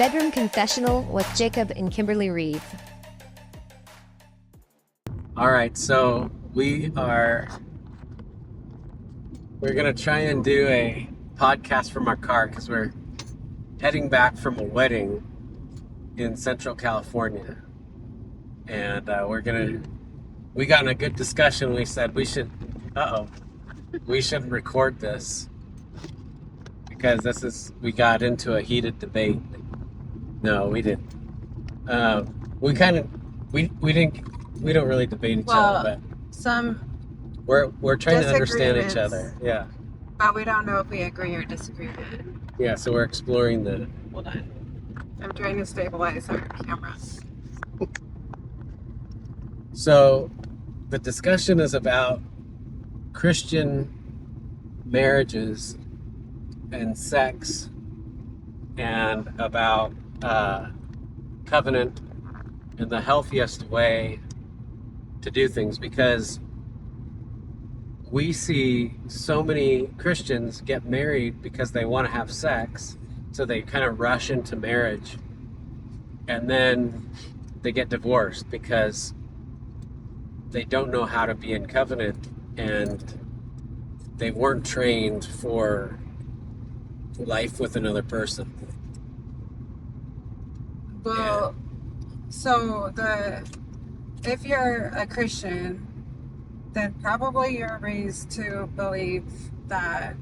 Bedroom Confessional with Jacob and Kimberly Reeve. All right, so we're gonna try and do a podcast from our car because we're heading back from a wedding in Central California, and we got in a good discussion. We said we should record this because we got into a heated debate. No, we didn't. We don't really debate each other, some but we're trying to understand each disagreements. other. Yeah. But we don't know if we agree or disagree. Yeah, so we're exploring the. Hold on. I'm trying to stabilize our camera. So the discussion is about Christian marriages and sex and about covenant and the healthiest way to do things, because we see so many Christians get married because they want to have sex, so they kind of rush into marriage, and then they get divorced because they don't know how to be in covenant and they weren't trained for life with another person. Well, so if you're a Christian, then probably you're raised to believe that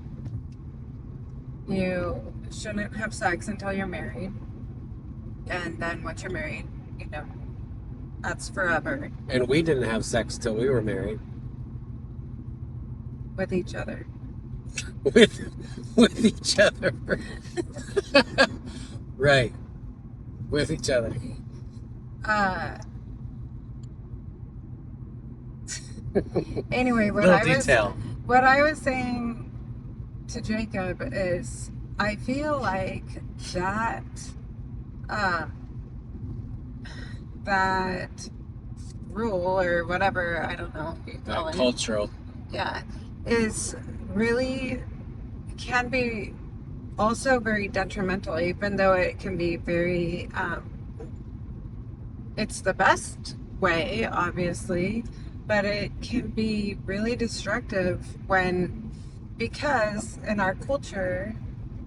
you shouldn't have sex until you're married. And then once you're married, that's forever. And we didn't have sex till we were married. With each other. with each other. Right. With each other. Anyway, what I was saying to Jacob is, I feel like that rule or whatever, I don't know if you call it, cultural, is really can be also very detrimental, even though it can be very it's the best way, obviously, but it can be really destructive because in our culture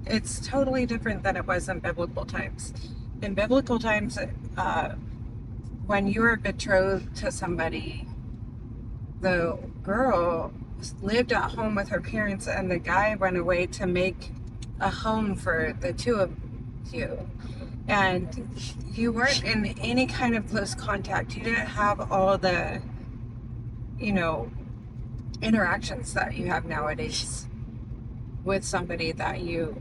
it's totally different than it was in biblical times. In biblical times, when you were betrothed to somebody, the girl lived at home with her parents and the guy went away to make a home for the two of you. And you weren't in any kind of close contact. You didn't have all the, interactions that you have nowadays with somebody that you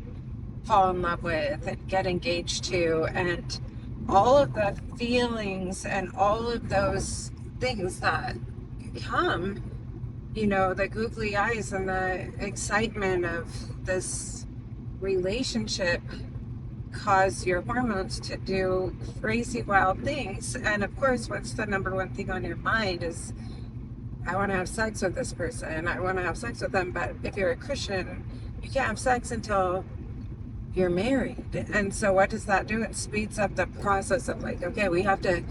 fall in love with and get engaged to, and all of the feelings and all of those things that come, the googly eyes and the excitement of this relationship cause your hormones to do crazy wild things. And of course, what's the number one thing on your mind is, I want to have sex with this person, I want to have sex with them. But if you're a Christian, you can't have sex until you're married. And so what does that do? It speeds up the process of like, okay, we have to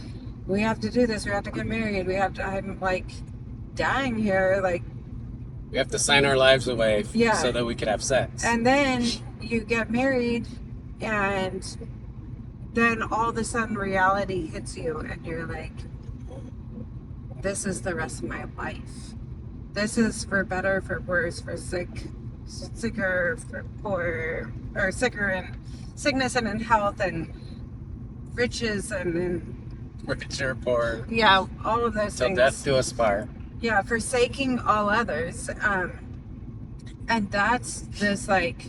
do this, we have to get married, I'm like dying here, like we have to sign our lives away so that we could have sex. And then you get married, and then all of a sudden reality hits you and you're like, this is the rest of my life. This is for better, for worse, for sicker, for poor, or sicker in sickness and in health, and riches and in rich or poor. Yeah, all of those till things. Till death do us part. Yeah, forsaking all others. And that's this like,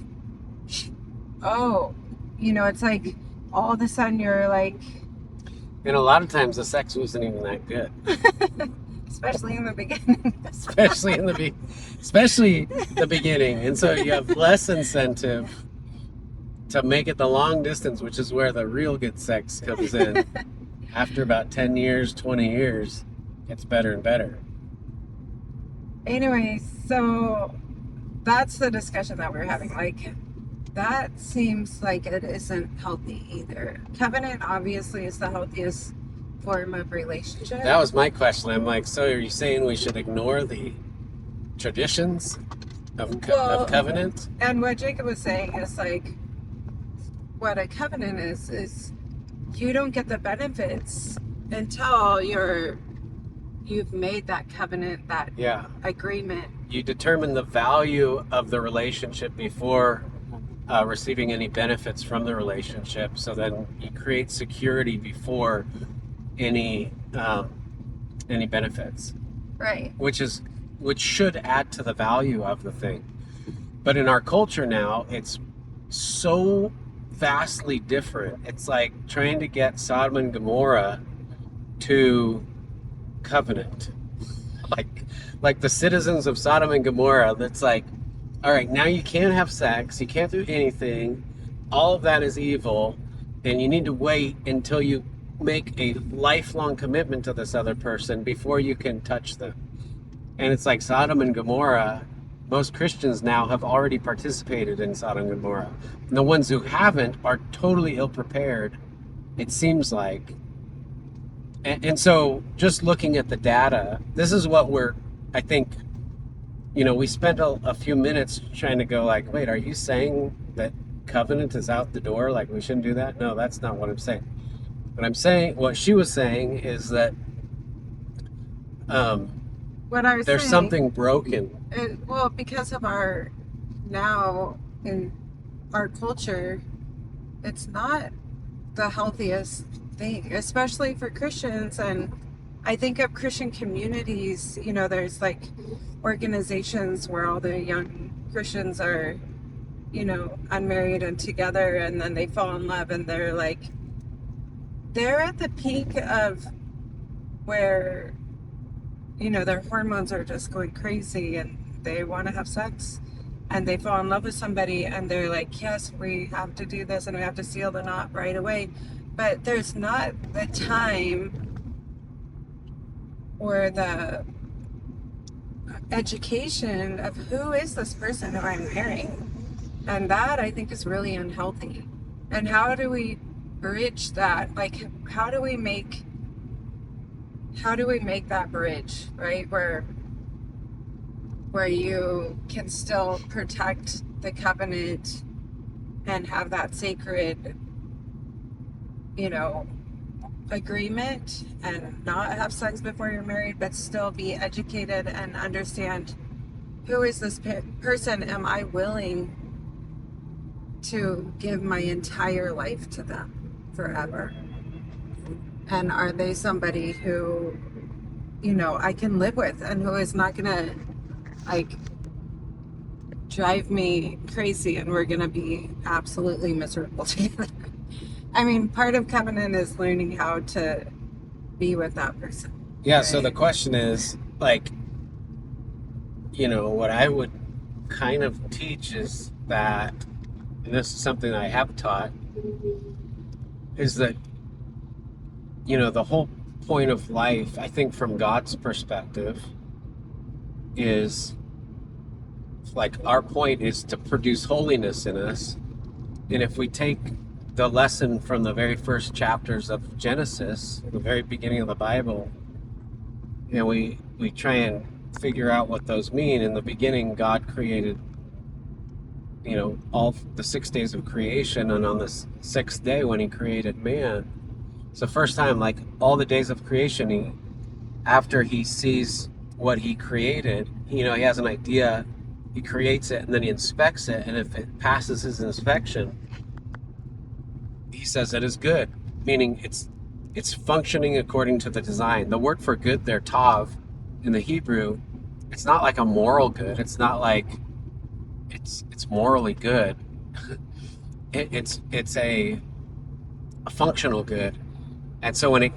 it's like all of a sudden you're like... And a lot of times the sex wasn't even that good. Especially in the beginning. especially the beginning. And so you have less incentive to make it the long distance, which is where the real good sex comes in. After about 10 years, 20 years, it gets better and better. Anyway, so that's the discussion that we're having. Like, that seems like it isn't healthy either. Covenant obviously is the healthiest form of relationship. That was my question. I'm like, so are you saying we should ignore the traditions of covenant? And what Jacob was saying is like, what a covenant is you don't get the benefits until you've made that covenant, that agreement. You determine the value of the relationship before receiving any benefits from the relationship. So then you create security before any benefits, Right. which should add to the value of the thing. But in our culture now, it's so vastly different. It's like trying to get Sodom and Gomorrah to covenant. Like the citizens of Sodom and Gomorrah, that's like, all right, now you can't have sex, you can't do anything, all of that is evil, and you need to wait until you make a lifelong commitment to this other person before you can touch them. And it's like Sodom and Gomorrah, most Christians now have already participated in Sodom and Gomorrah. And the ones who haven't are totally ill-prepared, it seems like. And so just looking at the data, this is what I think, we spent a few minutes trying to go like, wait, are you saying that covenant is out the door? Like we shouldn't do that? No, that's not what I'm saying. What she was saying is that there's something broken. Well, because of now in our culture, it's not the healthiest thing, especially for Christians. And I think of Christian communities, there's like organizations where all the young Christians are, unmarried and together, and then they fall in love, and they're at the peak of where, their hormones are just going crazy and they want to have sex, and they fall in love with somebody, and they're like, yes, we have to do this and we have to seal the knot right away. But there's not the time or the education of who is this person who I'm marrying. And that, I think, is really unhealthy. And how do we bridge that? Like, how do we make that bridge, right? Where you can still protect the covenant and have that sacred, agreement, and not have sex before you're married, but still be educated and understand, who is this person? Am I willing to give my entire life to them forever? And are they somebody who, I can live with, and who is not gonna drive me crazy and we're gonna be absolutely miserable together? I mean, part of covenant is learning how to be with that person. Yeah, right? So the question is, what I would kind of teach is that, and this is something I have taught, is that, the whole point of life, I think from God's perspective, is our point is to produce holiness in us. And if we take the lesson from the very first chapters of Genesis, the very beginning of the Bible, and we try and figure out what those mean. In the beginning, God created, all the 6 days of creation, and on the sixth day when he created man, it's the first time, all the days of creation, after he sees what he created, he has an idea, he creates it, and then he inspects it, and if it passes his inspection, he says it is good, meaning it's functioning according to the design. The word for good there, tav, in the Hebrew, it's not like a moral good. It's not like it's morally good. It's a functional good. And so when he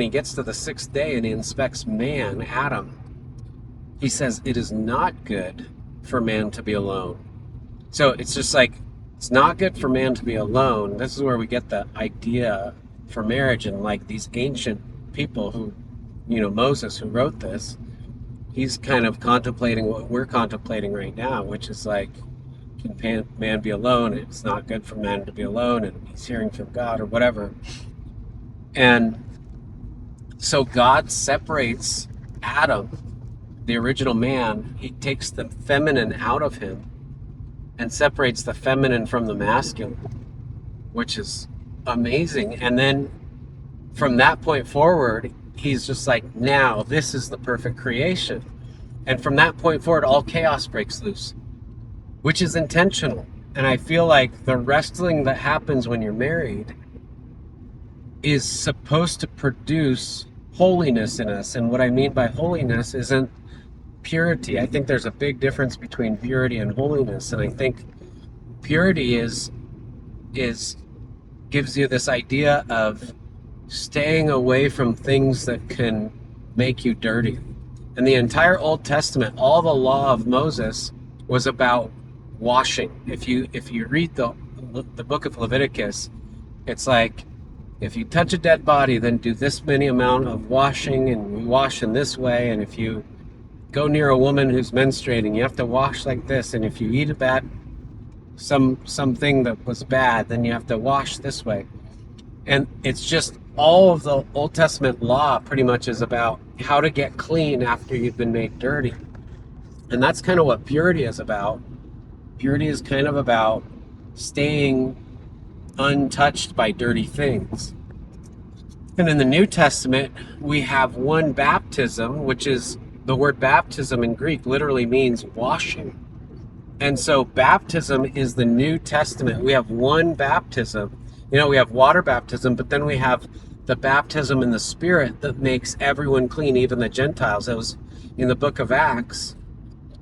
gets to the sixth day and he inspects man, Adam, he says it is not good for man to be alone. So it's just it's not good for man to be alone. This is where we get the idea for marriage, and these ancient people who, Moses, who wrote this, he's kind of contemplating what we're contemplating right now, which is can man be alone? It's not good for man to be alone, and he's hearing from God or whatever. And so God separates Adam, the original man. He takes the feminine out of him and separates the feminine from the masculine, which is amazing. And then from that point forward, he's just like, now this is the perfect creation. And from that point forward, all chaos breaks loose, which is intentional. And I feel like the wrestling that happens when you're married is supposed to produce holiness in us. And what I mean by holiness isn't purity. I think there's a big difference between purity and holiness. And I think purity is gives you this idea of staying away from things that can make you dirty. And the entire Old Testament, all the law of Moses was about washing. If you read the book of Leviticus, it's like, if you touch a dead body, then do this many amount of washing, and you wash in this way. And if you go near a woman who's menstruating, you have to wash like this. And if you eat something that was bad, then you have to wash this way. And it's just all of the Old Testament law pretty much is about how to get clean after you've been made dirty. And that's kind of what purity is about. Purity is kind of about staying untouched by dirty things. And in the New Testament, we have one baptism, which is, the word baptism in Greek literally means washing. And so baptism is the New Testament. We have one baptism. We have water baptism, but then we have the baptism in the Spirit that makes everyone clean, even the Gentiles. It was in the book of Acts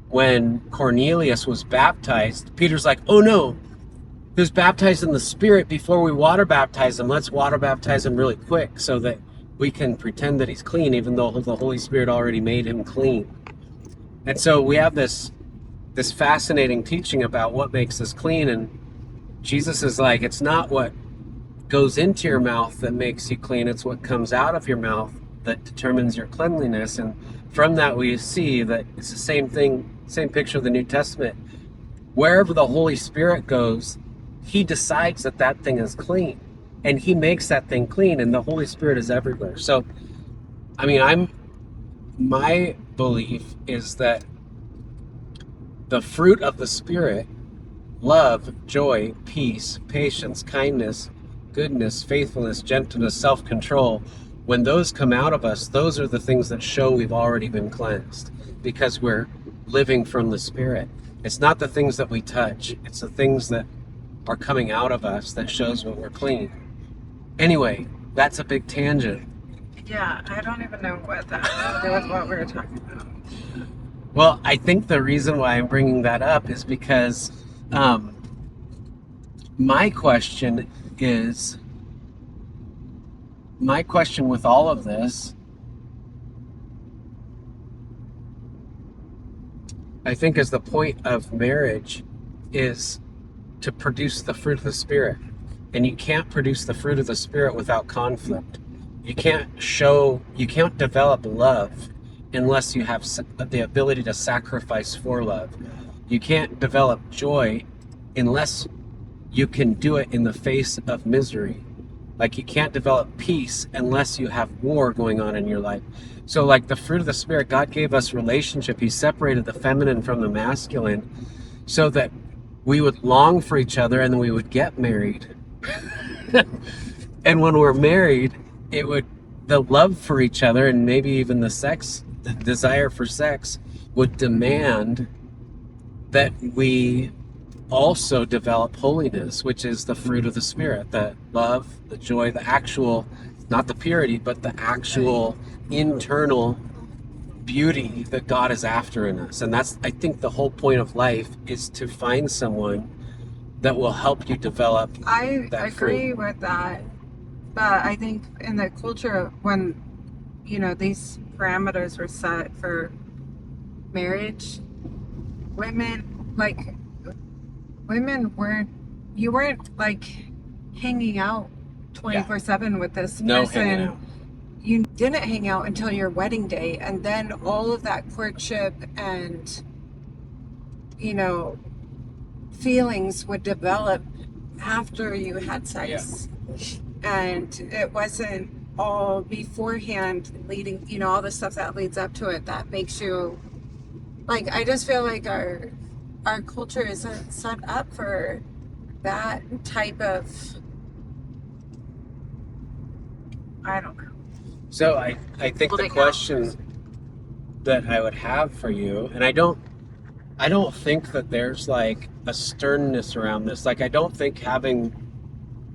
when Cornelius was baptized. Peter's like, oh no, he was baptized in the Spirit before we water baptize him. Let's water baptize him really quick so that we can pretend that he's clean, even though the Holy Spirit already made him clean. And so we have this fascinating teaching about what makes us clean. And Jesus is like, it's not what goes into your mouth that makes you clean, it's what comes out of your mouth that determines your cleanliness. And from that we see that it's the same thing, same picture of the New Testament. Wherever the Holy Spirit goes, he decides that thing is clean, and he makes that thing clean, and the Holy Spirit is everywhere. So I mean, my belief is that the fruit of the Spirit, love, joy, peace, patience, kindness, goodness, faithfulness, gentleness, self-control, when those come out of us, those are the things that show we've already been cleansed, because we're living from the Spirit. It's not the things that we touch, it's the things that are coming out of us that shows when we're clean. Anyway, that's a big tangent. Yeah, I don't even know what that has to do with what we were talking about. Well, I think the reason why I'm bringing that up is because my question with all of this, I think, is the point of marriage is to produce the fruit of the Spirit. And you can't produce the fruit of the Spirit without conflict. You can't develop love unless you have the ability to sacrifice for love. You can't develop joy unless you can do it in the face of misery. Like, you can't develop peace unless you have war going on in your life. So like the fruit of the Spirit, God gave us relationship. He separated the feminine from the masculine so that we would long for each other, and then we would get married. And when we're married, the love for each other, and maybe even the desire for sex, would demand that we also develop holiness, which is the fruit of the Spirit, the love, the joy, the actual, not the purity, but the actual internal beauty that God is after in us. And that's, I think, the whole point of life, is to find someone that will help you develop I that agree fruit. with that, but I think in the culture, when these parameters were set for marriage, women you weren't like hanging out 24/7 with this No person. hanging out. You didn't hang out until your wedding day, and then all of that courtship and feelings would develop after you had sex. And it wasn't all beforehand leading, all the stuff that leads up to it that makes you, like, I just feel like our culture isn't set up for that type of, I don't know. So I think the question that I would have for you, and I don't think that there's like a sternness around this. Like, I don't think having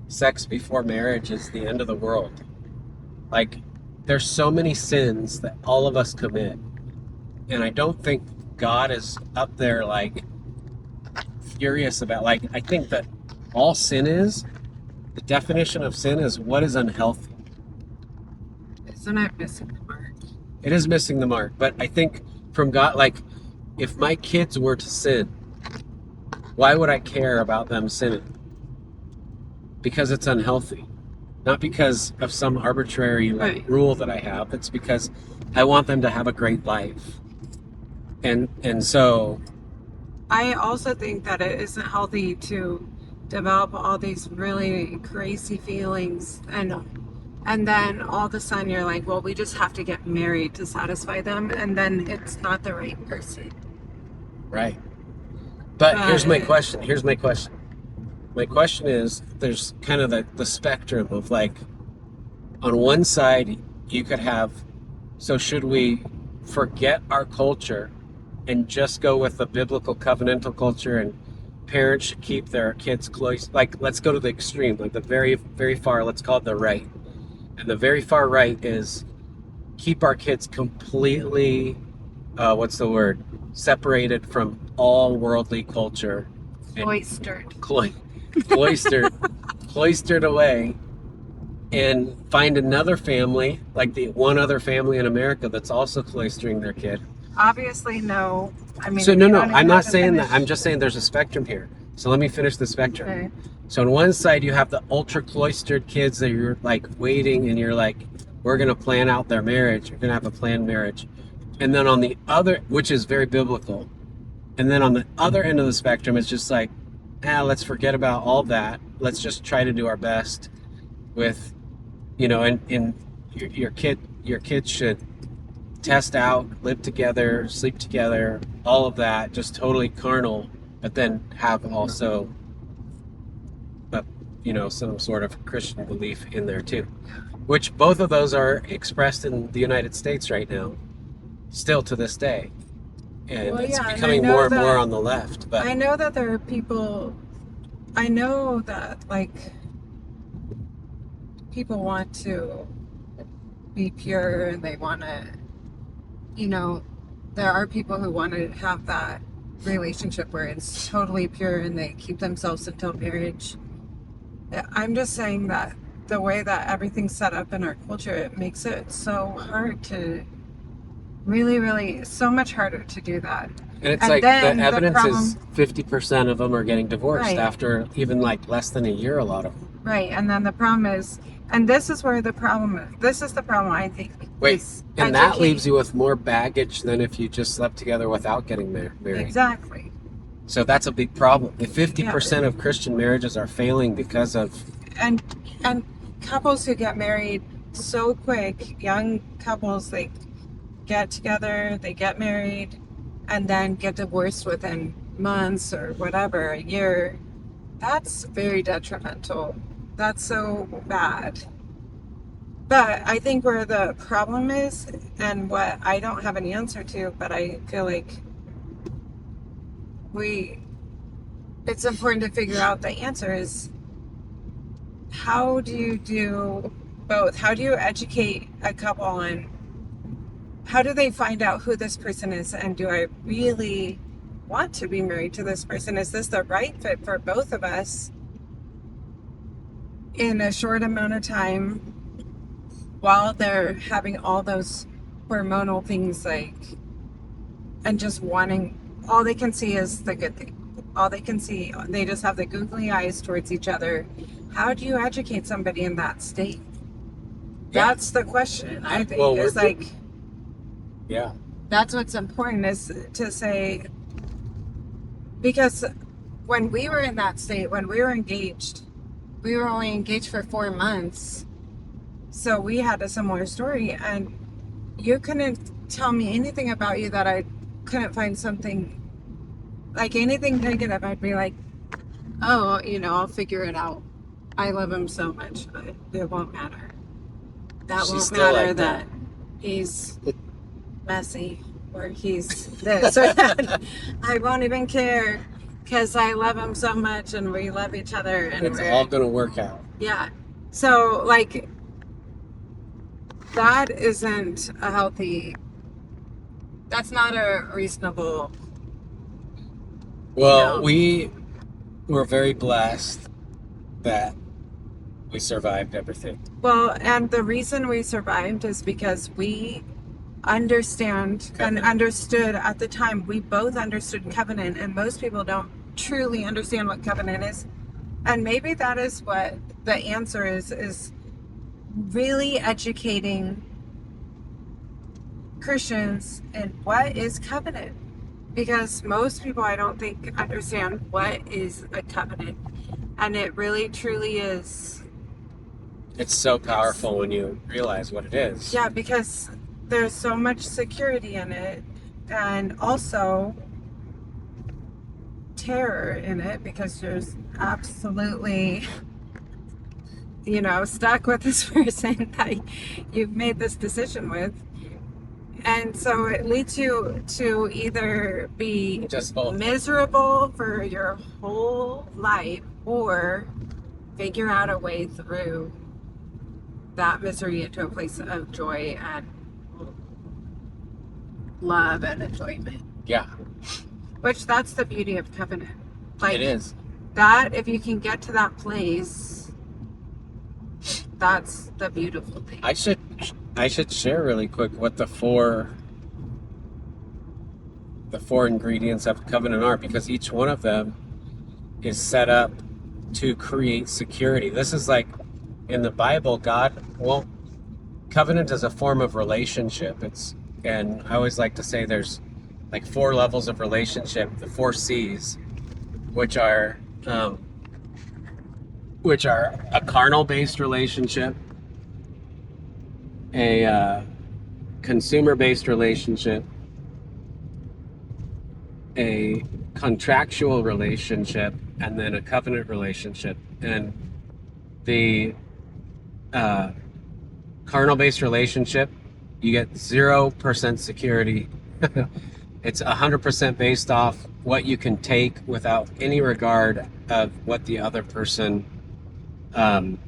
sex before marriage is the end of the world. Like, there's so many sins that all of us commit, and I don't think God is up there like furious about, like, I think that all sin is, the definition of sin is what is unhealthy. Isn't it missing the mark? It is missing the mark, but I think from God, like, if my kids were to sin, why would I care about them sinning? Because it's unhealthy. Not because of some arbitrary rule that I have. It's because I want them to have a great life. And so I also think that it isn't healthy to develop all these really crazy feelings and then all of a sudden you're like, well, we just have to get married to satisfy them, and then it's not the right person. Right. But here's my question. My question is, there's kind of the spectrum of, like, on one side, you could have, so should we forget our culture and just go with the biblical covenantal culture, and parents should keep their kids close? Like, let's go to the extreme, like the very, very far, let's call it the right. And the very far right is keep our kids completely, separated from all worldly culture. Cloistered. Cloistered away, and find another family, like the one other family in America that's also cloistering their kid. Obviously, no. I mean, so no, I'm not saying that. I'm just saying there's a spectrum here. So let me finish the spectrum. Okay. So on one side, you have the ultra cloistered kids that you're like waiting, and you're like, we're going to plan out their marriage. You're going to have a planned marriage. And then on the other, which is very biblical, and then on the other end of the spectrum, it's just like, let's forget about all that. Let's just try to do our best with, and your kids should test out, live together, sleep together, all of that, just totally carnal, but then have also, some sort of Christian belief in there too, which both of those are expressed in the United States right now, still to this day. And it's becoming more and more on the left. But I know that there are people, I know that, like, people want to be pure, and they want to, there are people who want to have that relationship where it's totally pure and they keep themselves until marriage. I'm just saying that the way that everything's set up in our culture, it makes it so hard to really so much harder to do that. And it's like the evidence is 50% of them are getting divorced after even like less than a year, a lot of them. Right. And then the problem is, and this is where the problem is, this is the problem, I think. And that leaves you with more baggage than if you just slept together without getting married. Exactly. So that's a big problem. If 50% of Christian marriages are failing because of... And couples who get married so quick, young couples, they get together, they get married, and then get divorced within months or whatever, a year. That's very detrimental. That's so bad. But I think where the problem is, and what I don't have any answer to, but I feel like it's important to figure out the answer is, how do you do both? How do you educate a couple on how do they find out who this person is, and do I really want to be married to this person? Is this the right fit for both of us in a short amount of time while they're having all those hormonal things, like, and just wanting, all they can see is the good thing. All they can see, they just have the googly eyes towards each other. How do you educate somebody in that state? That's the question, I think. Well, is like, yeah, that's what's important, is to say, because when we were in that state, when we were engaged, we were only engaged for 4 months. So we had a similar story, and you couldn't tell me anything about you that I couldn't find something, like anything negative. I'd be like, oh, I'll figure it out. I love him so much. It won't matter. That She's won't still matter like that he's messy or he's this or that. I won't even care because I love him so much and we love each other. And It's all going to work out. yeah. So, like, that isn't a healthy, that's not a reasonable. Well, No. we were very blessed that we survived everything. Well, and the reason we survived is because we understand and Covenant. understood at the time. We both understood covenant, and most people don't truly understand what covenant is. And maybe that is what the answer is really educating Christians in what is covenant. Because most people, I don't think, understand what is a covenant. And it really, truly is. It's so powerful when you realize what it is. Yeah, because there's so much security in it. And also terror in it, because there's absolutely, stuck with this person that you've made this decision with. And so it leads you to either be Just both. miserable for your whole life or figure out a way through that misery into a place of joy and love and enjoyment. Yeah, Which, that's the beauty of covenant. Like, it is. that, if you can get to that place, that's the beautiful thing. I should share really quick what the four ingredients of covenant are, because each one of them is set up to create security. This is like in the Bible, covenant is a form of relationship. And I always like to say there's like 4 levels of relationship, the 4 C's, which are a carnal-based relationship, a consumer-based relationship, a contractual relationship, and then a covenant relationship. And the carnal-based relationship, you get 0% security. It's 100% based off what you can take without any regard of what the other person, the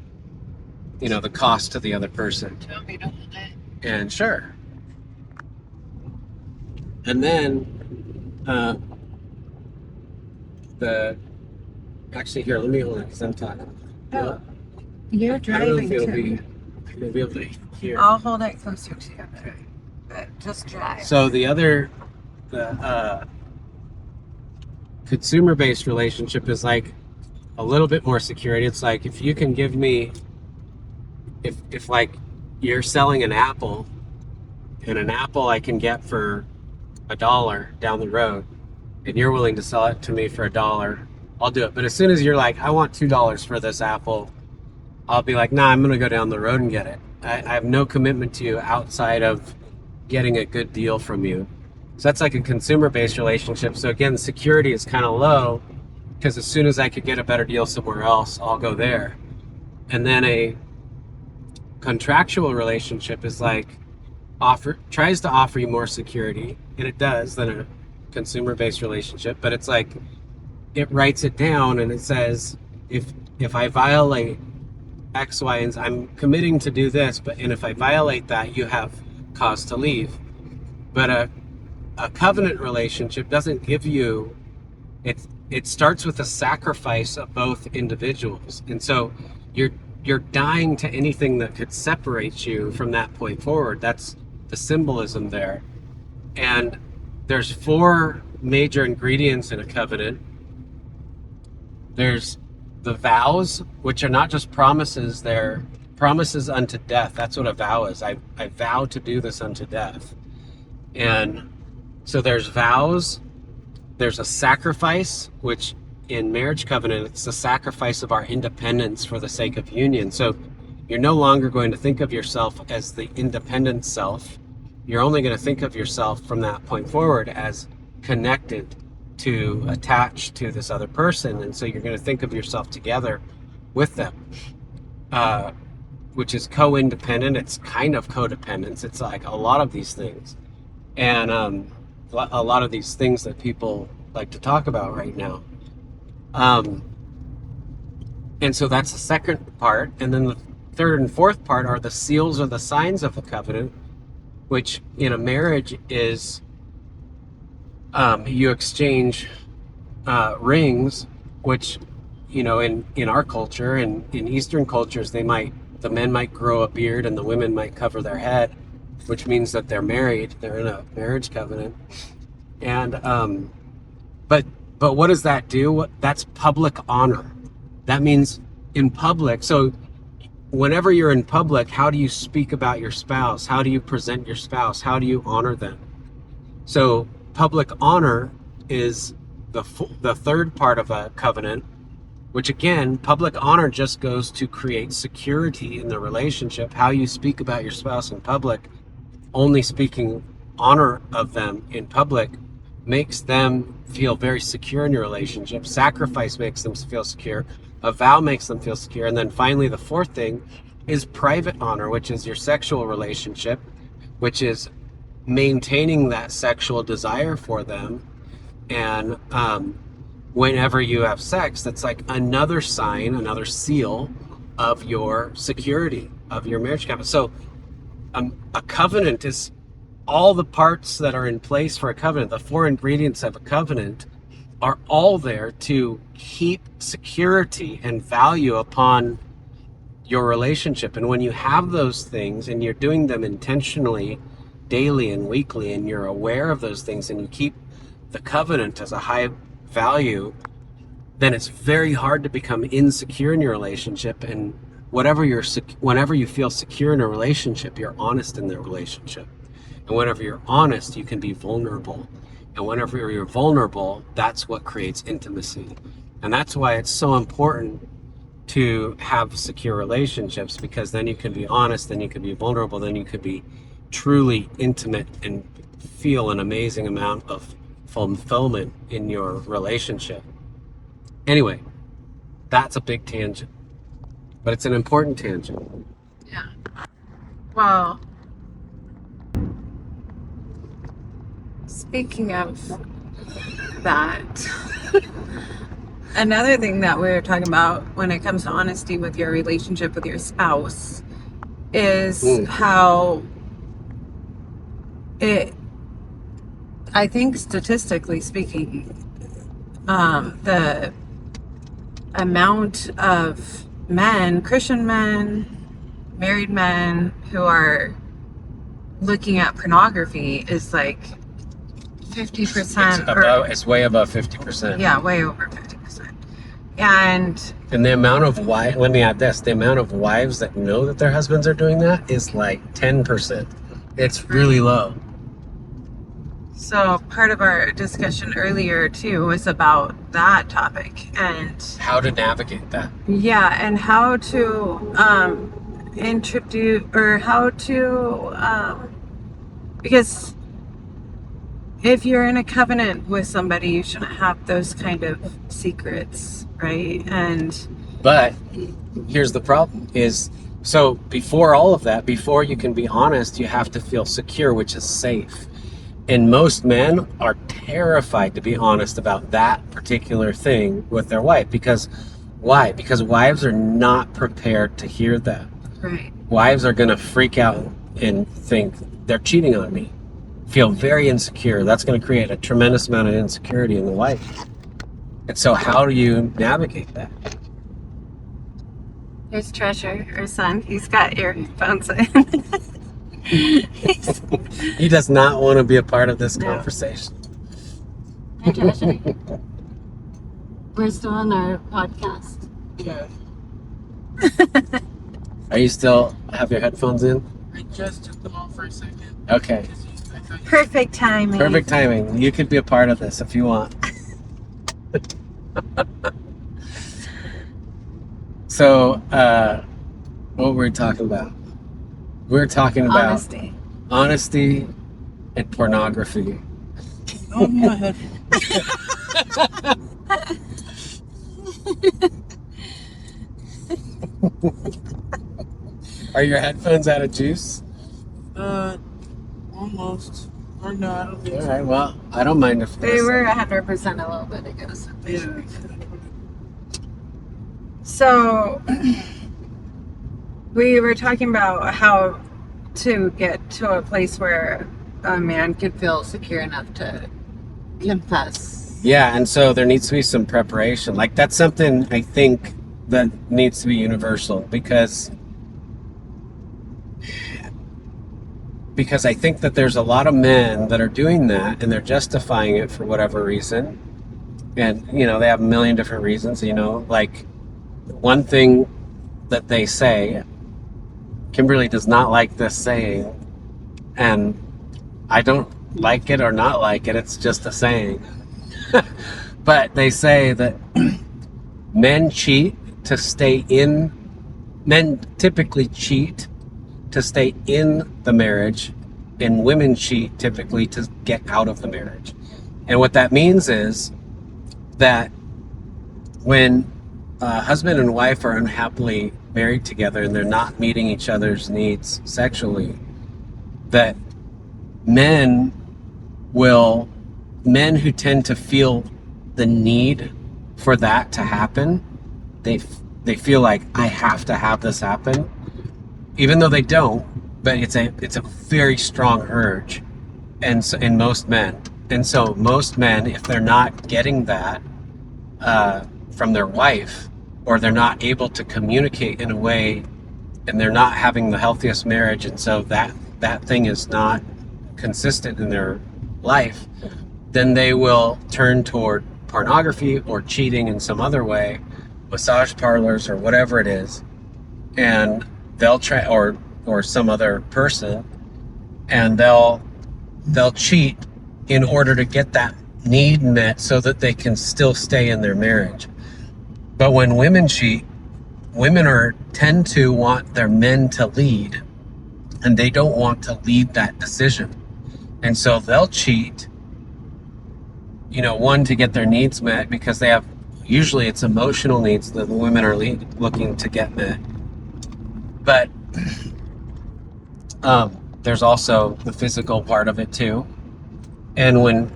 cost to the other person. Do you want me to hold it? And sure. And then actually here, let me hold it because I'm talking. Oh, you're I don't know driving if you'll be able to hear. I'll hold it closer to you. Okay. But just drive. So the consumer-based relationship is like a little bit more security. It's like if you can give me, if like you're selling an apple, and an apple I can get for $1 down the road, and you're willing to sell it to me for $1, I'll do it. But as soon as you're like, I want $2 for this apple, I'll be like, nah, I'm gonna go down the road and get it. I have no commitment to you outside of getting a good deal from you. So that's like a consumer-based relationship. So again, security is kind of low because as soon as I could get a better deal somewhere else, I'll go there. And then a contractual relationship is like tries to offer you more security, and it does, than a consumer-based relationship. But it's like it writes it down and it says if I violate X, Y, and Z, I'm committing to do this, and if I violate that, you have cause to leave. But a covenant relationship doesn't give you it starts with a sacrifice of both individuals, and so you're dying to anything that could separate you from that point forward. That's the symbolism there. And there's 4 major ingredients in a covenant. There's the vows, which are not just promises, they're promises unto death. That's what a vow is. I vow to do this unto death. And so there's vows, there's a sacrifice, which in marriage covenant, it's the sacrifice of our independence for the sake of union. So you're no longer going to think of yourself as the independent self. You're only going to think of yourself from that point forward as connected to, attached to this other person. And so you're going to think of yourself together with them, which is co-independent. It's kind of codependence. It's like a lot of these things. And a lot of these things that people like to talk about right now. And so that's the second part. And then the third and fourth part are the seals or the signs of the covenant, which in a marriage is you exchange rings, which, you know, in our culture and in Eastern cultures, the men might grow a beard and the women might cover their head, which means that they're married. They're in a marriage covenant. And but what does that do? That's public honor. That means in public. So whenever you're in public, how do you speak about your spouse? How do you present your spouse? How do you honor them? So public honor is the third part of a covenant, which again, public honor just goes to create security in the relationship. How you speak about your spouse in public, only speaking honor of them in public, makes them feel very secure in your relationship. Sacrifice makes them feel secure. A vow makes them feel secure. And then finally, the fourth thing is private honor, which is your sexual relationship, which is maintaining that sexual desire for them. And whenever you have sex, that's like another sign, another seal of your security, of your marriage covenant. So a covenant is all the parts that are in place for a covenant. The four ingredients of a covenant are all there to keep security and value upon your relationship. And when you have those things and you're doing them intentionally daily and weekly, and you're aware of those things and you keep the covenant as a high value, then it's very hard to become insecure in your relationship. And whenever you feel secure in a relationship, you're honest in the relationship. And whenever you're honest, you can be vulnerable. And whenever you're vulnerable, that's what creates intimacy. And that's why it's so important to have secure relationships, because then you can be honest, then you can be vulnerable, then you could be truly intimate and feel an amazing amount of fulfillment in your relationship. Anyway, that's a big tangent, but it's an important tangent. Yeah. Well, speaking of that, another thing that we're talking about when it comes to honesty with your relationship with your spouse is how I think statistically speaking, the amount of men, Christian men, married men who are looking at pornography is like 50%. It's way above 50%. Yeah, way over 50%. And the amount of let me add this, the amount of wives that know that their husbands are doing that is like 10%. It's really low. so part of our discussion earlier too was about that topic and How to navigate that. yeah, and how to introduce, or how to because if you're in a covenant with somebody, you shouldn't have those kind of secrets, right? But here's the problem is, so before all of that, before you can be honest, you have to feel secure, which is safe. And most men are terrified to be honest about that particular thing with their wife. Because why? Because wives are not prepared to hear that. Right. Wives are going to freak out and think they're cheating on me. Feel very insecure. That's going to create a tremendous amount of insecurity in the wife. And so how do you navigate that? Here's Treasure, our son. He's got earphones in. He does not want to be a part of this conversation. Hi, Treasure. We're still on our podcast. Yeah, Are you still have your headphones in? I just took them off for a second. Okay. Perfect timing. Perfect timing. You could be a part of this if you want. So, what were we talking about? We're talking about Honesty. honesty and pornography. Oh, my head. Are your headphones out of juice? Almost. Or no, I don't think All so. right, well, I don't mind if They were 100% a little bit ago. So Yeah. So we were talking about how to get to a place where a man could feel secure enough to confess. Yeah, and so there needs to be some preparation. Like, that's something I think that needs to be universal because I think that there's a lot of men that are doing that and they're justifying it for whatever reason. And, you know, they have a million different reasons, you know, like one thing that they say, Kimberly does not like this saying, and I don't like it or not like it, it's just a saying. But they say that men typically cheat to stay in the marriage, and women cheat typically to get out of the marriage. And what that means is that when husband and wife are unhappily married together and they're not meeting each other's needs sexually, that men who tend to feel the need for that to happen, they feel like, I have to have this happen, even though they don't, but it's a very strong urge, and so in most men. And so most men, if they're not getting that from their wife, or they're not able to communicate in a way, and they're not having the healthiest marriage, and so that thing is not consistent in their life, then they will turn toward pornography or cheating in some other way, massage parlors or whatever it is, and they'll try, or some other person, and they'll cheat in order to get that need met so that they can still stay in their marriage. But when women cheat, women tend to want their men to lead, and they don't want to lead that decision. And so they'll cheat, you know, one, to get their needs met, because they have, usually it's emotional needs that the women are looking to get met. But there's also the physical part of it too. And when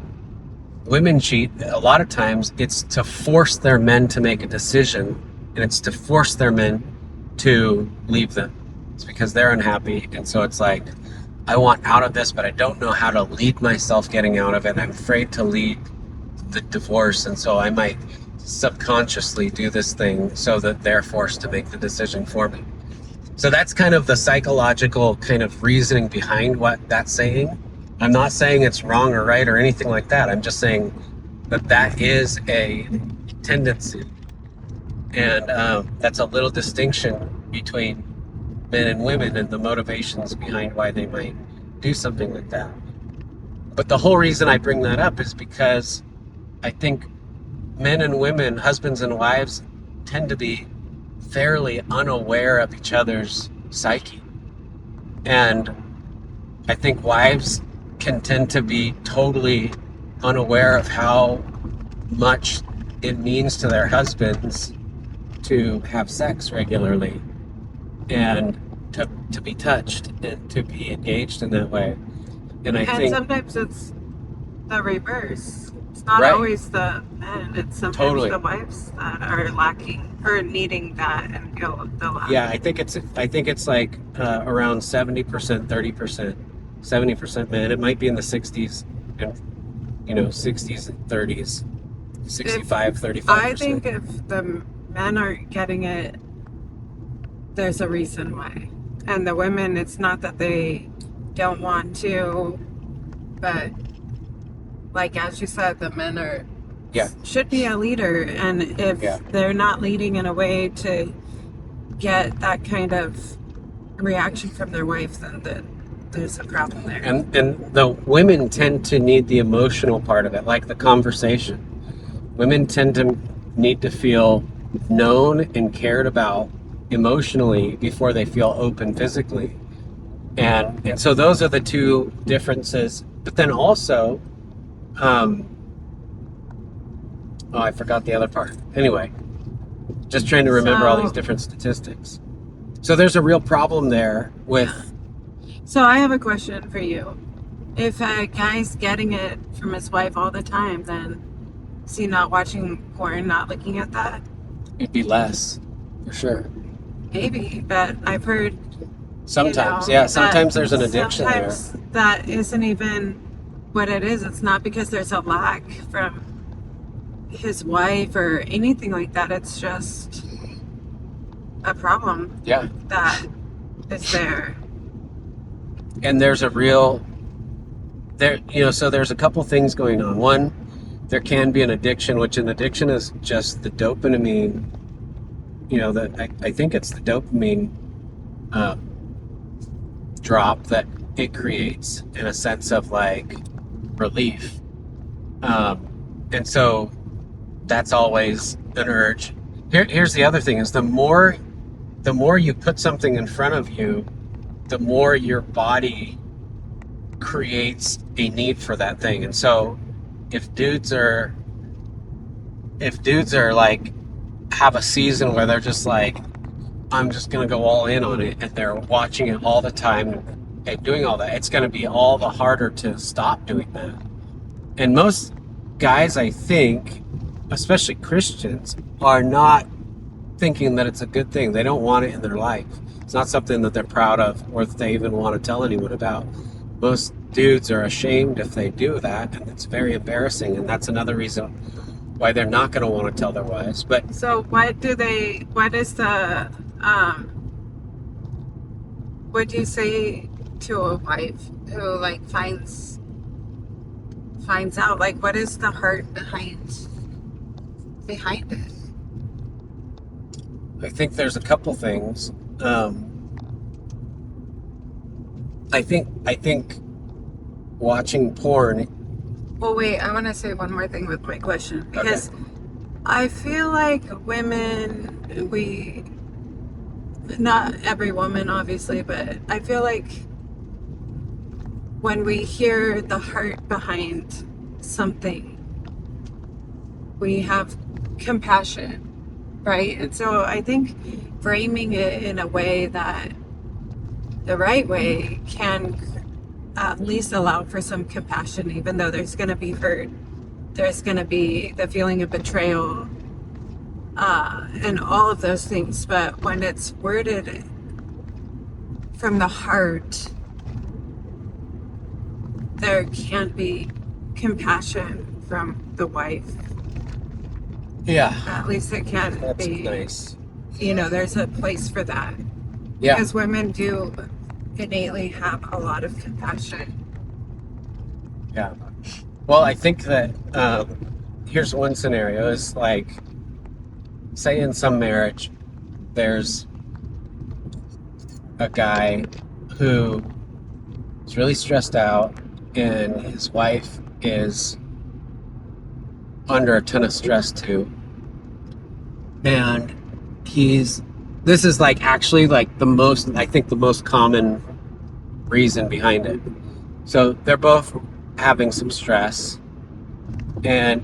women cheat, a lot of times it's to force their men to make a decision, and it's to force their men to leave them. It's because they're unhappy, and so it's like, I want out of this, but I don't know how to lead myself getting out of it. I'm afraid to lead the divorce, and so I might subconsciously do this thing so that they're forced to make the decision for me. So that's kind of the psychological kind of reasoning behind what that's saying. I'm not saying it's wrong or right or anything like that. I'm just saying that is a tendency. And that's a little distinction between men and women and the motivations behind why they might do something like that. But the whole reason I bring that up is because I think men and women, husbands and wives, tend to be fairly unaware of each other's psyche. And I think wives can tend to be totally unaware of how much it means to their husbands to have sex regularly and to be touched and to be engaged in that way. And I think sometimes it's the reverse. It's not Right. always the men, it's sometimes Totally. the wives that are lacking or needing that and feel the lack. Yeah, I think it's like around 70%, 30%, 70% men. It might be in the 60s, and 60s and 30s, 65, 35%. I think if the men aren't getting it, there's a reason why. And the women, it's not that they don't want to, but like as you said, the men should be a leader, and if they're not leading in a way to get that kind of reaction from their wife, then there's a problem there. And the women tend to need the emotional part of it, like the conversation. Women tend to need to feel known and cared about emotionally before they feel open physically. And so those are the two differences. But then also, oh, I forgot the other part. Anyway, just trying to remember all these different statistics. So there's a real problem there with. So I have a question for you. If a guy's getting it from his wife all the time, then is he not watching porn, not looking at that? It'd be less, for sure. Maybe, but I've heard Sometimes, you know, yeah. Sometimes there's an addiction there. sometimes that isn't even what it is. It's not because there's a lack from his wife or anything like that. It's just a problem Yeah. that is there. And there's a real so there's a couple things going on. One, there can be an addiction, which an addiction is just the dopamine, I think it's the dopamine drop that it creates in a sense of like relief. And so that's always an urge. Here's the other thing is the more you put something in front of you, the more your body creates a need for that thing. And so if dudes are like have a season where they're just like, I'm just gonna go all in on it, and they're watching it all the time and doing all that, it's gonna be all the harder to stop doing that. And most guys, I think, especially Christians, are not thinking that it's a good thing. They don't want it in their life. It's not something that they're proud of or that they even want to tell anyone about. Most dudes are ashamed if they do that, and it's very embarrassing, and that's another reason why they're not going to want to tell their wives. But So what is the what do you say to a wife who like finds out, like, what is the heart behind it? I think there's a couple things. I think watching porn. Well, wait, I want to say one more thing with my question, because I feel like women, not every woman obviously, but I feel like when we hear the heart behind something, we have compassion, right? And so I think framing it in a way that the right way can at least allow for some compassion, even though there's going to be hurt, there's going to be the feeling of betrayal, and all of those things. But when it's worded from the heart, there can be compassion from the wife. Yeah, At least it can that's be. nice. There's a place for that. Yeah, Because women do innately have a lot of compassion. yeah. Well, I think that here's one scenario: is like, say in some marriage, there's a guy who is really stressed out, and his wife is under a ton of stress too, and this is like actually like the most common reason behind it. So they're both having some stress, and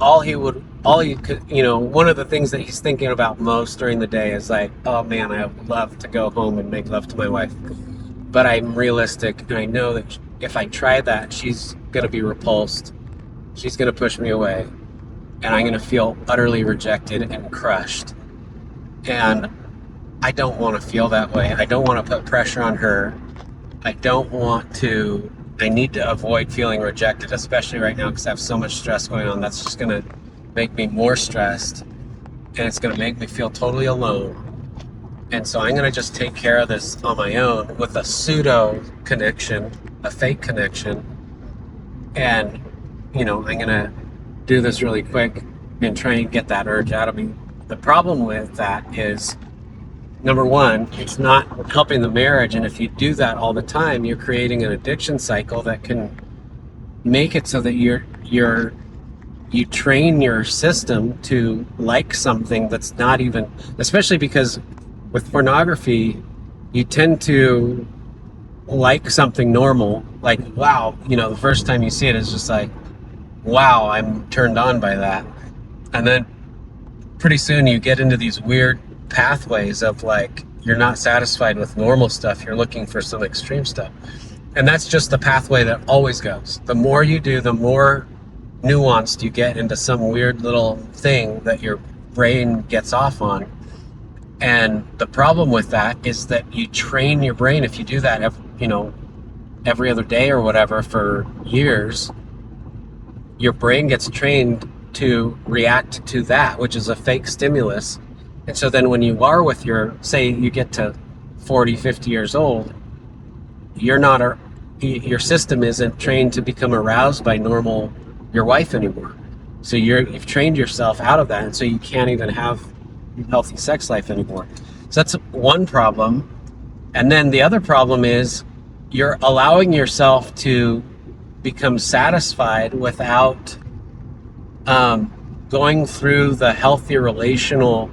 one of the things that he's thinking about most during the day is like, oh man, I would love to go home and make love to my wife, but I'm realistic and I know that if I try that, she's gonna be repulsed, she's gonna push me away, and I'm gonna feel utterly rejected and crushed. And I don't want to feel that way. I don't want to put pressure on her. I need to avoid feeling rejected, especially right now because I have so much stress going on. That's just going to make me more stressed, and it's going to make me feel totally alone. And so I'm going to just take care of this on my own with a pseudo connection, a fake connection. And, I'm going to do this really quick and try and get that urge out of me. The problem with that is, number one, it's not helping the marriage, and if you do that all the time, you're creating an addiction cycle that can make it so that you're you train your system to like something that's not even, especially because with pornography, you tend to like something normal, like, wow, the first time you see it, it's just like, wow, I'm turned on by that. And then pretty soon you get into these weird pathways of like, you're not satisfied with normal stuff, you're looking for some extreme stuff. And that's just the pathway that always goes. The more you do, the more nuanced you get into some weird little thing that your brain gets off on. And the problem with that is that you train your brain. If you do that every other day or whatever for years, your brain gets trained to react to that, which is a fake stimulus. And so then when you are with say you get to 40, 50 years old, your system isn't trained to become aroused by your wife anymore. So you've trained yourself out of that, and so you can't even have a healthy sex life anymore. So that's one problem. And then the other problem is you're allowing yourself to become satisfied without going through the healthy relational,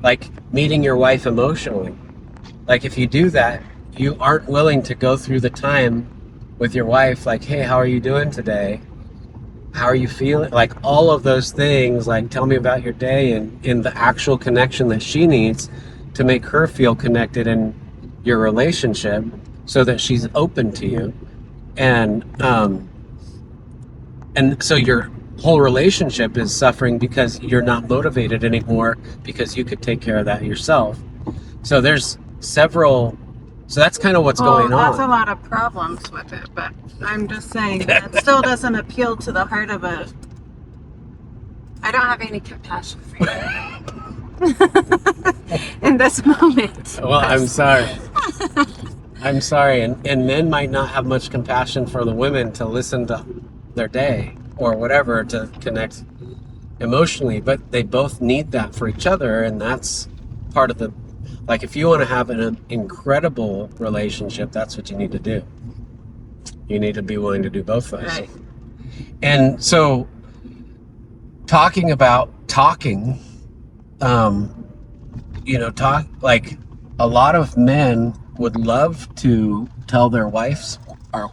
like meeting your wife emotionally. Like if you do that, you aren't willing to go through the time with your wife, like, hey, how are you doing today? How are you feeling? Like all of those things, like tell me about your day, and in the actual connection that she needs to make her feel connected in your relationship so that she's open to you. And so your whole relationship is suffering because you're not motivated anymore because you could take care of that yourself. So there's so that's kind of what's going on. That's a lot of problems with it, but I'm just saying that still doesn't appeal to the heart of it. I don't have any compassion for you in this moment. Well, I'm sorry. I'm sorry. And men might not have much compassion for the women to listen to their day or whatever to connect emotionally, but they both need that for each other. And that's part of like if you want to have an incredible relationship, that's what you need to do. You need to be willing to do both those. Right. And so talking, like a lot of men would love to tell their wives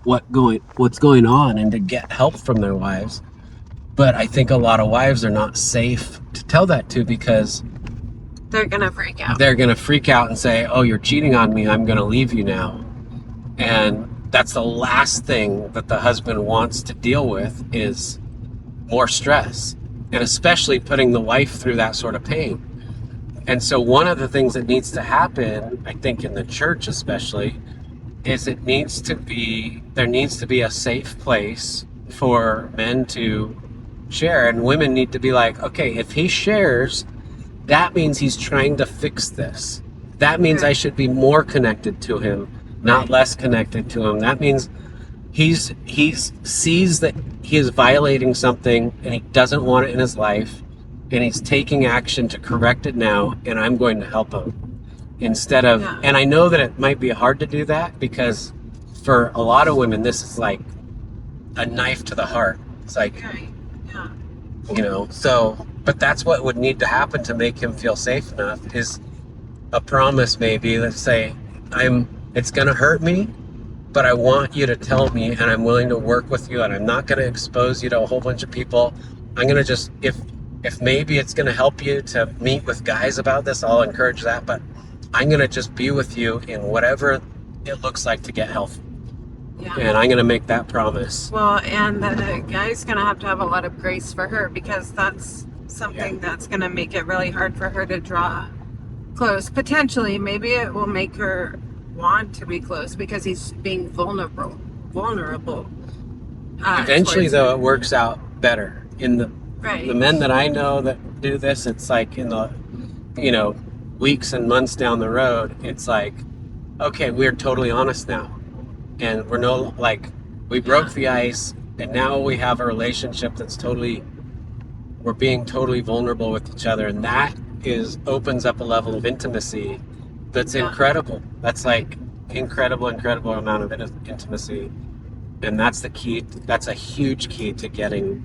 what's going on and to get help from their wives. But I think a lot of wives are not safe to tell that to because they're going to freak out. They're going to freak out and say, oh, you're cheating on me, I'm going to leave you now. And that's the last thing that the husband wants to deal with is more stress, and especially putting the wife through that sort of pain. And so one of the things that needs to happen, I think in the church especially, is there needs to be a safe place for men to share, and women need to be like, okay, if he shares, that means he's trying to fix this. That means I should be more connected to him, not less connected to him. That means he sees that he is violating something and he doesn't want it in his life, and he's taking action to correct it now, and I'm going to help him. Instead of, and I know that it might be hard to do that because for a lot of women, this is like a knife to the heart. It's like, so, but that's what would need to happen to make him feel safe enough is a promise, maybe, let's say, it's going to hurt me, but I want you to tell me, and I'm willing to work with you, and I'm not going to expose you to a whole bunch of people. I'm going to just, if maybe it's going to help you to meet with guys about this, I'll encourage that, but I'm going to just be with you in whatever it looks like to get help. Yeah. And I'm going to make that promise. Well, and the guy's going to have a lot of grace for her because that's something that's going to make it really hard for her to draw close. Potentially, maybe it will make her want to be close because he's being vulnerable. Eventually, though, it works out better. In the men that I know that do this, it's like in the, weeks and months down the road, it's like, okay, we're totally honest now. And we broke the ice, and now we have a relationship that's we're being totally vulnerable with each other. And that opens up a level of intimacy that's incredible. That's like incredible amount of intimacy. And that's the key. That's a huge key to getting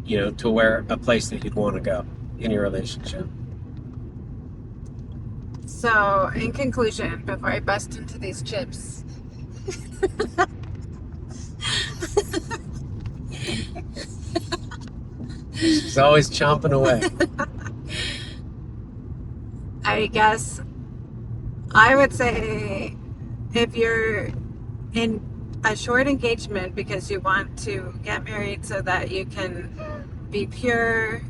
to where a place that you'd want to go in your relationship. So, in conclusion, before I bust into these chips, She's always chomping away. I guess I would say if you're in a short engagement because you want to get married so that you can be pure,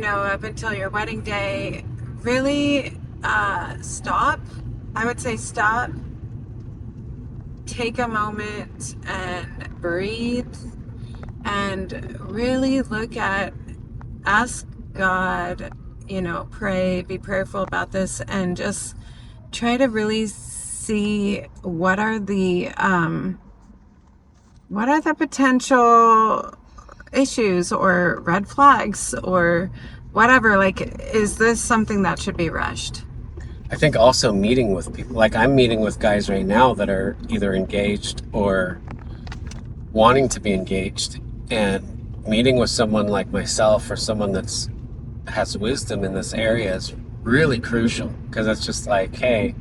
up until your wedding day, really stop. I would say stop, take a moment and breathe and really ask God, pray, be prayerful about this, and just try to really see what are the potential issues or red flags or whatever. Like, is this something that should be rushed? I think also meeting with people. Like, I'm meeting with guys right now that are either engaged or wanting to be engaged, and meeting with someone like myself or someone has wisdom in this area is really crucial, because it's just like, hey,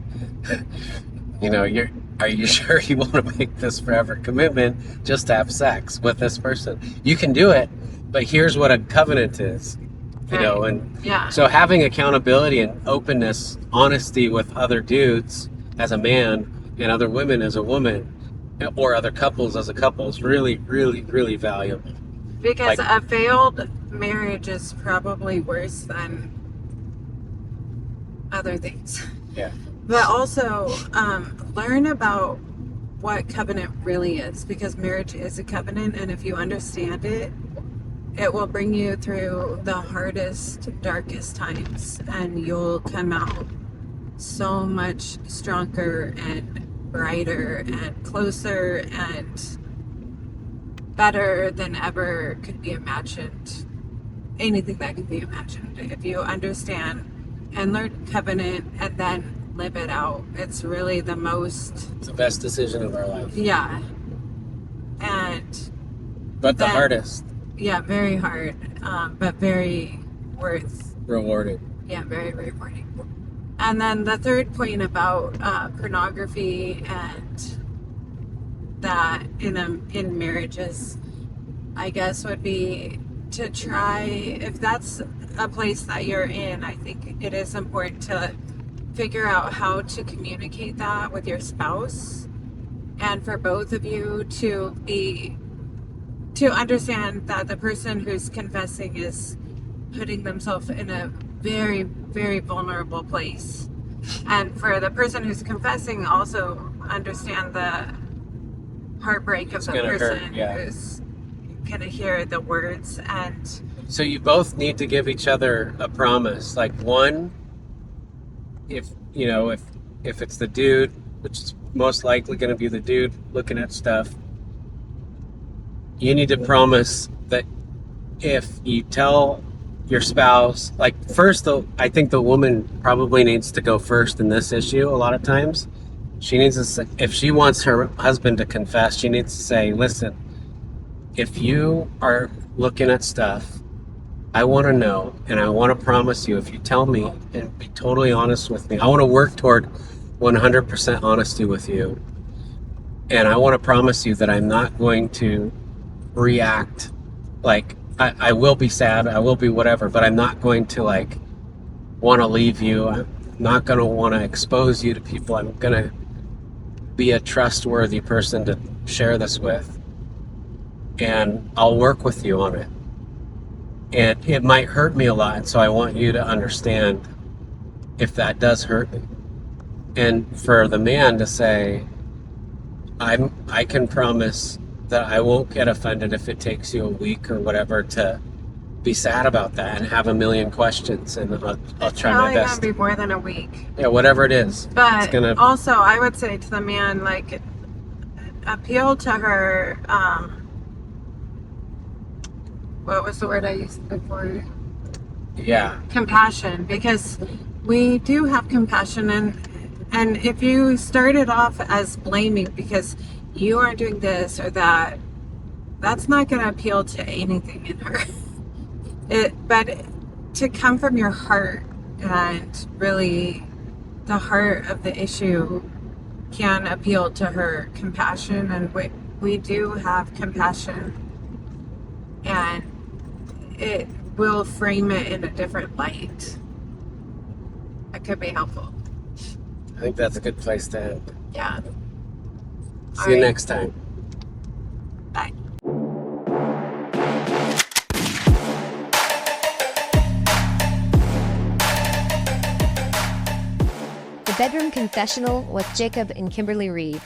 are you sure you want to make this forever commitment just to have sex with this person? You can do it, but here's what a covenant is. And Yeah. so having accountability and openness, honesty with other dudes as a man and other women as a woman, or other couples as a couple, is really, really, really valuable. Because a failed marriage is probably worse than other things. Yeah. But also learn about what covenant really is, because marriage is a covenant, and if you understand it, it will bring you through the hardest, darkest times, and you'll come out so much stronger and brighter and closer and better than ever could be imagined. Anything that can be imagined. If you understand and learn covenant and then live it out, it's really the best decision of our life. Yeah. But the hardest. Yeah, very hard, but very Rewarding. Yeah, very rewarding. And then the third point about pornography and that in marriages, I guess, would be to try, if that's a place that you're in, I think it is important to figure out how to communicate that with your spouse, and for both of you to understand that the person who's confessing is putting themselves in a very, very vulnerable place, and for the person who's confessing also understand the heartbreak of the person who's gonna hear the words. And so you both need to give each other a promise. Like, one, if it's the dude, which is most likely going to be the dude looking at stuff, you need to promise that if you tell your spouse, like, first, though, I think the woman probably needs to go first in this issue. A lot of times she needs to say, if she wants her husband to confess, she needs to say, listen, if you are looking at stuff, I want to know, and I want to promise you, if you tell me and be totally honest with me, I want to work toward 100% honesty with you, and I want to promise you that I'm not going to react. Like, I will be sad, I will be whatever, but I'm not going to want to leave you. I'm not going to want to expose you to people. I'm going to be a trustworthy person to share this with, and I'll work with you on it. And it might hurt me a lot, so I want you to understand if that does hurt me. And for the man to say, I can promise that I won't get offended if it takes you a week or whatever to be sad about that and have a million questions, and I'll try my best. It's probably gonna be more than a week. Yeah, whatever it is. But also, I would say to the man, appeal to her. What was the word I used before? Yeah. Compassion, because we do have compassion, and if you started off as blaming because you aren't doing this or that, that's not going to appeal to anything in her. But to come from your heart, and really the heart of the issue can appeal to her compassion, and we do have compassion, and it will frame it in a different light. That could be helpful. I think that's a good place to end. Yeah. See you All right. next time. Bye. The Bedroom Confessional with Jacob and Kimberly Reeve.